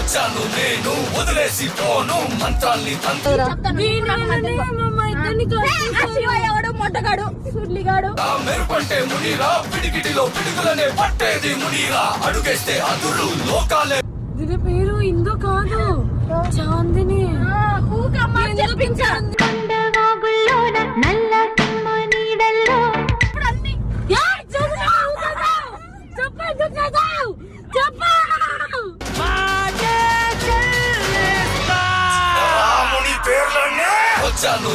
వచ్చాను నేను వదిలేసి పోను మంత్రాల్ని మొట్టగాడు సుర్లిగాడు మెరుపంటే మునీరా పిడికిటిలో పిడుగులనే పట్టేది మునీరా అడుగేస్తే అదురు లోకాలే. దీని పేరు ఇందో కాదు చాందిని రాముని పేర్లనే వచ్చాను.